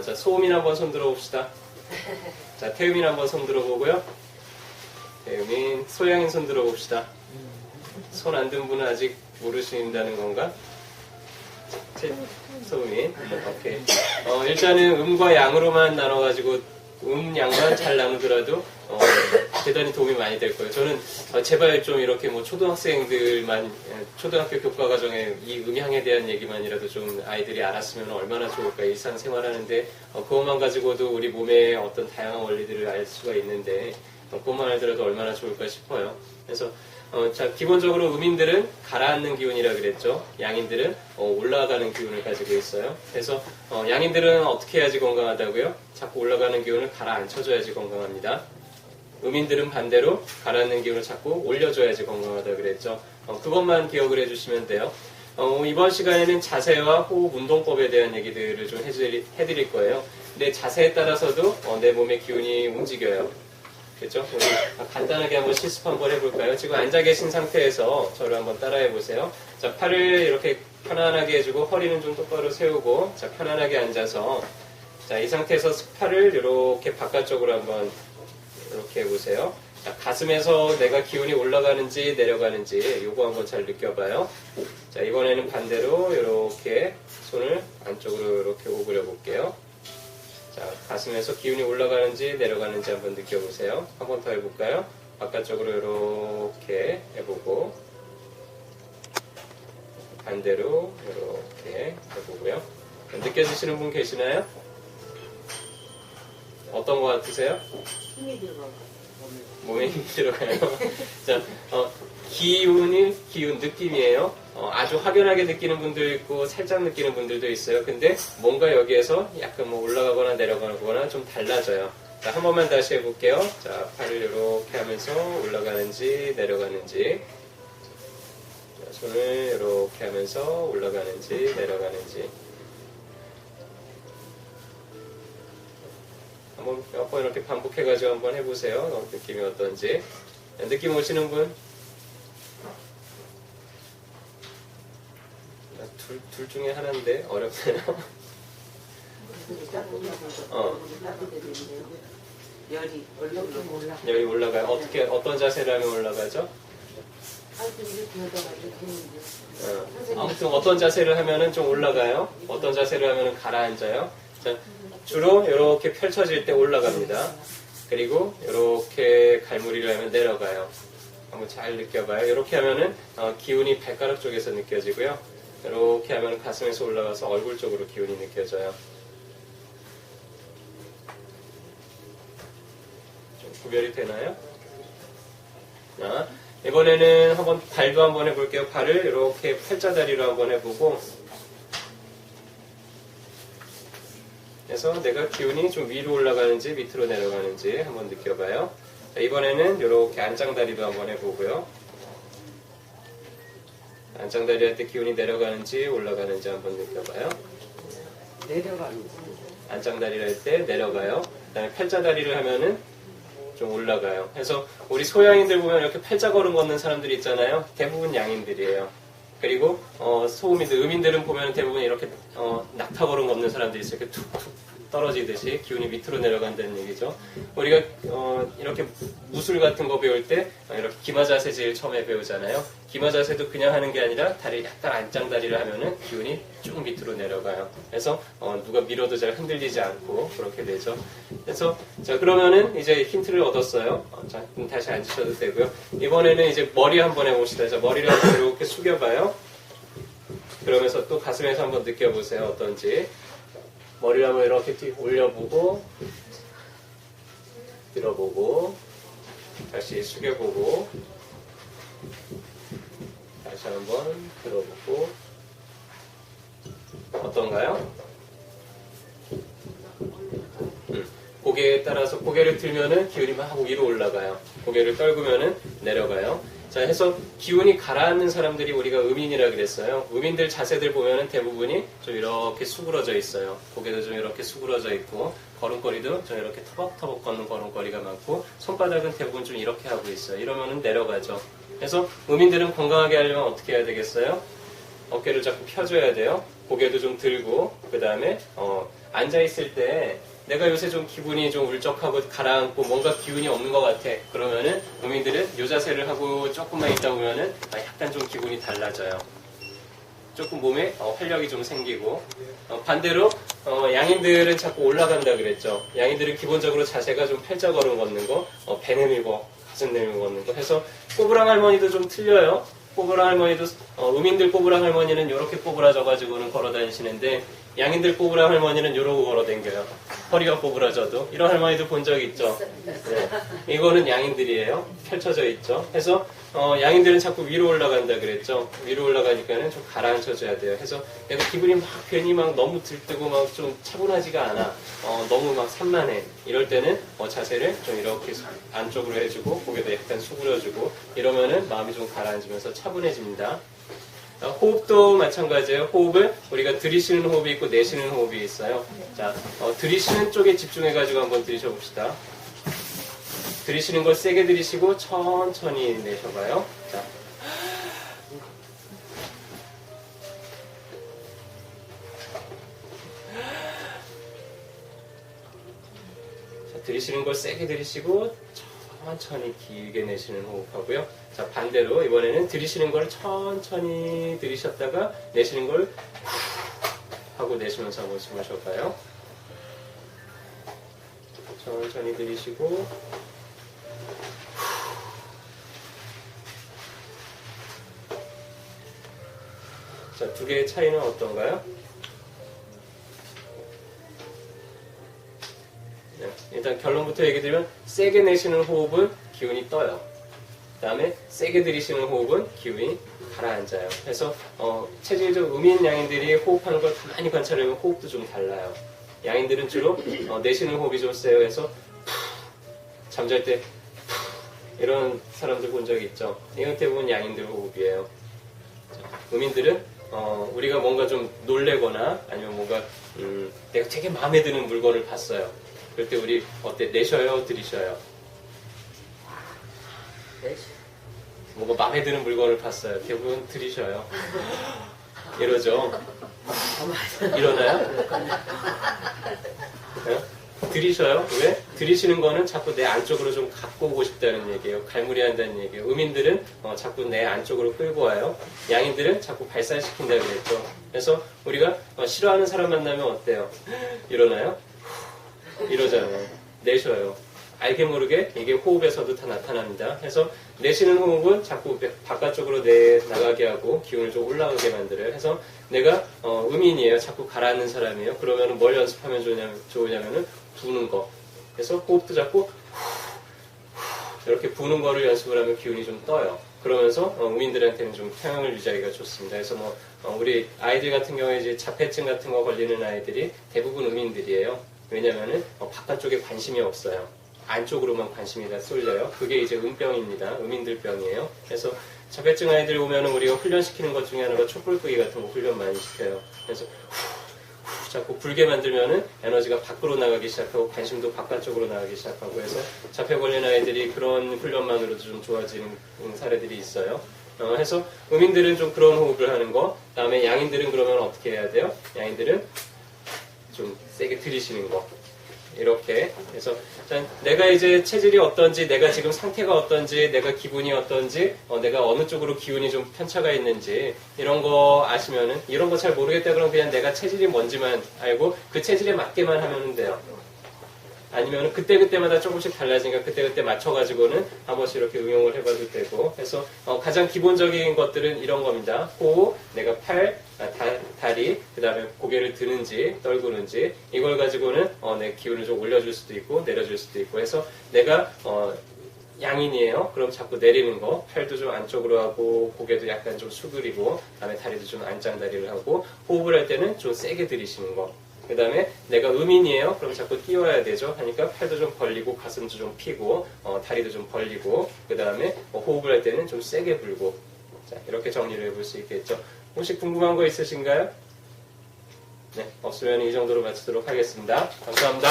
자, 소음인 한번 손 들어봅시다. 자, 태음인 한번 손 들어보고요. 태음인, 소양인 손 들어봅시다. 손 안 든 분은 아직 모르신다는 건가? 소음인. 오케이. 일단은 음과 양으로만 나눠가지고 양만 잘 나누더라도 대단히 도움이 많이 될 거예요. 저는 제발 좀 이렇게 뭐 초등학생들만 초등학교 교과과정에 이 음향에 대한 얘기만이라도 좀 아이들이 알았으면 얼마나 좋을까. 일상생활하는데 그것만 가지고도 우리 몸의 어떤 다양한 원리들을 알 수가 있는데 그것만 알더라도 얼마나 좋을까 싶어요. 그래서 자, 기본적으로 음인들은 가라앉는 기운이라 그랬죠. 양인들은 올라가는 기운을 가지고 있어요. 그래서 양인들은 어떻게 해야지 건강하다고요? 자꾸 올라가는 기운을 가라앉혀줘야지 건강합니다. 음인들은 반대로 가라앉는 기운을 자꾸 올려줘야지 건강하다 그랬죠. 그것만 기억을 해주시면 돼요. 이번 시간에는 자세와 호흡 운동법에 대한 얘기들을 좀 해드릴 거예요. 근데 자세에 따라서도 내 몸의 기운이 움직여요. 그렇죠? 우리 간단하게 한번 실습 한번 해볼까요? 지금 앉아 계신 상태에서 저를 한번 따라해 보세요. 자, 팔을 이렇게 편안하게 해주고 허리는 좀 똑바로 세우고 자, 편안하게 앉아서 자, 이 상태에서 팔을 이렇게 바깥쪽으로 한번 이렇게 해보세요. 자, 가슴에서 내가 기운이 올라가는지 내려가는지 요거 한번 잘 느껴봐요. 자, 이번에는 반대로 이렇게 손을 안쪽으로 이렇게 오그려 볼게요. 자, 가슴에서 기운이 올라가는지 내려가는지 한번 느껴보세요. 한 번 더 해볼까요? 바깥쪽으로 이렇게 해보고 반대로 이렇게 해보고요. 느껴지시는 분 계시나요? 어떤 거 같으세요? 힘이 들어가요. 몸에 힘이 들어가요. 자, 기운 느낌이에요. 아주 확연하게 느끼는 분도 있고 살짝 느끼는 분들도 있어요. 근데 뭔가 여기에서 약간 뭐 올라가거나 내려가거나 좀 달라져요. 자, 한 번만 다시 해볼게요. 자, 팔을 이렇게 하면서 올라가는지 내려가는지 자, 손을 이렇게 하면서 올라가는지 내려가는지 한번 몇 번 이렇게 반복해가지고 한번 해보세요. 느낌이 어떤지. 느낌 오시는 분? 둘 중에 하나인데 어렵네요. 열이 올라가요. 어떤 자세를 하면 올라가죠? 아무튼 어떤 자세를 하면은 좀 올라가요. 어떤 자세를 하면은 가라앉아요. 자, 주로 이렇게 펼쳐질 때 올라갑니다. 그리고 이렇게 갈무리를 하면 내려가요. 한번 잘 느껴봐요. 이렇게 하면은 기운이 발가락 쪽에서 느껴지고요. 이렇게 하면 가슴에서 올라가서 얼굴 쪽으로 기운이 느껴져요. 좀 구별이 되나요? 자, 이번에는 한번 발도 한번 해볼게요. 발을 이렇게 팔자다리로 한번 해보고 그래서 내가 기운이 좀 위로 올라가는지 밑으로 내려가는지 한번 느껴봐요. 자, 이번에는 이렇게 안짱다리도 한번 해보고요. 안짱다리 할 때 기운이 내려가는지 올라가는지 한번 느껴봐요. 내려가는 안짱다리를 할 때 내려가요. 그 다음에 팔자다리를 하면은 좀 올라가요. 그래서 우리 소양인들 보면 이렇게 팔자걸음 걷는 사람들이 있잖아요. 대부분 양인들이에요. 그리고 소음인들, 음인들은 보면 대부분 이렇게 낙타걸음 걷는 사람들이 있어요. 이렇게 툭툭 떨어지듯이 기운이 밑으로 내려간다는 얘기죠. 우리가 이렇게 무술 같은 거 배울 때 이렇게 기마자세 제일 처음에 배우잖아요. 기마자세도 그냥 하는 게 아니라 다리를 약간 안짱다리를 하면은 기운이 쭉 밑으로 내려가요. 그래서 누가 밀어도 잘 흔들리지 않고 그렇게 되죠. 그래서 자, 그러면은 이제 힌트를 얻었어요. 자, 다시 앉으셔도 되고요. 이번에는 이제 머리 한번 해봅시다. 자, 머리를 한번 이렇게 숙여봐요. 그러면서 또 가슴에서 한번 느껴보세요. 어떤지. 머리를 한번 이렇게 올려보고 들어보고 다시 숙여보고 다시 한번 들어보고 어떤가요? 고개에 따라서 고개를 들면은 기운이 막 위로 올라가요. 고개를 떨구면은 내려가요. 자, 해서 기운이 가라앉는 사람들이 우리가 음인이라 그랬어요. 음인들 자세들 보면은 대부분이 좀 이렇게 수그러져 있어요. 고개도 좀 이렇게 수그러져 있고 걸음걸이도 좀 이렇게 터벅터벅 걷는 걸음걸이가 많고 손바닥은 대부분 좀 이렇게 하고 있어요. 이러면은 내려가죠. 그래서 음인들은 건강하게 하려면 어떻게 해야 되겠어요? 어깨를 자꾸 펴줘야 돼요. 고개도 좀 들고, 그 다음에 앉아있을 때 내가 요새 좀 기분이 좀 울적하고 가라앉고 뭔가 기운이 없는 것 같아. 그러면은 음인들은 요 자세를 하고 조금만 있다 보면은 약간 좀 기분이 달라져요. 조금 몸에 활력이 좀 생기고, 반대로 양인들은 자꾸 올라간다 그랬죠. 양인들은 기본적으로 자세가 좀 팔자걸음 걷는 거, 배 내밀고 가슴 내밀고 걷는 거 해서 꼬부랑 할머니도 좀 틀려요. 꼬부랑 할머니도 음인들 꼬부랑 할머니는 이렇게 꼬부라져가지고는 걸어 다니시는데, 양인들 꼬부랑 할머니는 이러고 걸어 다녀요. 허리가 꼬부라져도. 이런 할머니도 본 적 있죠. 네. 이거는 양인들이에요. 펼쳐져 있죠. 해서 양인들은 자꾸 위로 올라간다 그랬죠. 위로 올라가니까는 좀 가라앉혀줘야 돼요. 해서 내가 기분이 막 괜히 막 너무 들뜨고 막 좀 차분하지가 않아. 너무 막 산만해. 이럴 때는 자세를 좀 이렇게 안쪽으로 해주고 고개도 약간 수그려주고 이러면은 마음이 좀 가라앉으면서 차분해집니다. 호흡도 마찬가지예요. 호흡을 우리가 들이쉬는 호흡이 있고 내쉬는 호흡이 있어요. 자, 들이쉬는 쪽에 집중해가지고 한번 들이셔봅시다. 들이쉬는 걸 세게 들이쉬고 천천히 내셔봐요. 자. 들이쉬는 걸 세게 들이쉬고 천천히 길게 내쉬는 호흡하고요. 자, 반대로 이번에는 들이쉬는 걸 천천히 들이셨다가 내쉬는 걸 하고 내쉬면서 한번 숨을 쉬어봐요. 천천히 들이쉬고 자, 두 개의 차이는 어떤가요? 네, 일단 결론부터 얘기 드리면 세게 내쉬는 호흡은 기운이 떠요. 그 다음에 세게 들이쉬는 호흡은 기운이 가라앉아요. 그래서 체질적 음인 양인들이 호흡하는 걸 가만히 관찰하면 호흡도 좀 달라요. 양인들은 주로 내쉬는 호흡이 좀 세요. 그래서 잠잘 때 이런 사람들 본 적이 있죠. 이건 대부분 양인들 호흡이에요. 음인들은 우리가 뭔가 좀 놀래거나 아니면 뭔가 내가 되게 마음에 드는 물건을 봤어요. 그럴 때 우리 어때? 내셔요? 들이셔요? 뭔가 마음에 드는 물건을 봤어요. 대부분 들이셔요. 이러죠. 일어나요? 네? 들이셔요? 왜? 들이시는 거는 자꾸 내 안쪽으로 좀 갖고 오고 싶다는 얘기예요. 갈무리 한다는 얘기예요. 음인들은 자꾸 내 안쪽으로 끌고 와요. 양인들은 자꾸 발산시킨다고 그랬죠. 그래서 우리가 싫어하는 사람 만나면 어때요? 일어나요? 이러잖아요. 내쉬어요. 알게 모르게 이게 호흡에서도 다 나타납니다. 그래서 내쉬는 호흡은 자꾸 바깥쪽으로 나가게 하고 기운을 좀 올라가게 만들어요. 그래서 내가 음인이에요. 자꾸 가라앉는 사람이에요. 그러면 뭘 연습하면 좋으냐면은 부는 거. 그래서 호흡도 자꾸 이렇게 부는 거를 연습을 하면 기운이 좀 떠요. 그러면서 음인들한테는 좀 평형을 유지하기가 좋습니다. 그래서 우리 아이들 같은 경우에 이제 자폐증 같은 거 걸리는 아이들이 대부분 음인들이에요. 왜냐면은 바깥쪽에 관심이 없어요. 안쪽으로만 관심이 다 쏠려요. 그게 이제 음병입니다. 음인들병이에요. 그래서 자폐증 아이들 오면은 우리가 훈련시키는 것 중에 하나가 촛불 끄기 같은 거 훈련 많이 시켜요. 그래서 자꾸 불게 만들면은 에너지가 밖으로 나가기 시작하고 관심도 바깥쪽으로 나가기 시작하고 해서 자폐 걸린 아이들이 그런 훈련만으로도 좀 좋아지는 사례들이 있어요. 해서 음인들은 좀 그런 호흡을 하는 거. 그다음에 양인들은 그러면 어떻게 해야 돼요? 양인들은 좀 세게 들이쉬는 거. 이렇게 해서 내가 이제 체질이 어떤지, 내가 지금 상태가 어떤지, 내가 기분이 어떤지, 내가 어느 쪽으로 기운이 좀 편차가 있는지 이런 거 아시면은 이런 거 잘 모르겠다 그러면 그냥 내가 체질이 뭔지만 알고 그 체질에 맞게만 하면 돼요. 아니면 그때그때마다 조금씩 달라지니까 그때그때 맞춰가지고는 한 번씩 이렇게 응용을 해봐도 되고 해서 가장 기본적인 것들은 이런 겁니다. 호흡, 내가 팔, 다리, 그 다음에 고개를 드는지 떨구는지 이걸 가지고는 내 기운을 좀 올려줄 수도 있고 내려줄 수도 있고 해서 내가 양인이에요. 그럼 자꾸 내리는 거, 팔도 좀 안쪽으로 하고 고개도 약간 좀 수그리고 그다음에 다리도 좀 안짱다리를 하고 호흡을 할 때는 좀 세게 들이쉬는 거. 그 다음에 내가 음인이에요. 그럼 자꾸 띄워야 되죠. 하니까 팔도 좀 벌리고 가슴도 좀 피고 다리도 좀 벌리고 그 다음에 호흡을 할 때는 좀 세게 불고 자, 이렇게 정리를 해볼 수 있겠죠. 혹시 궁금한 거 있으신가요? 네, 없으면 이 정도로 마치도록 하겠습니다. 감사합니다.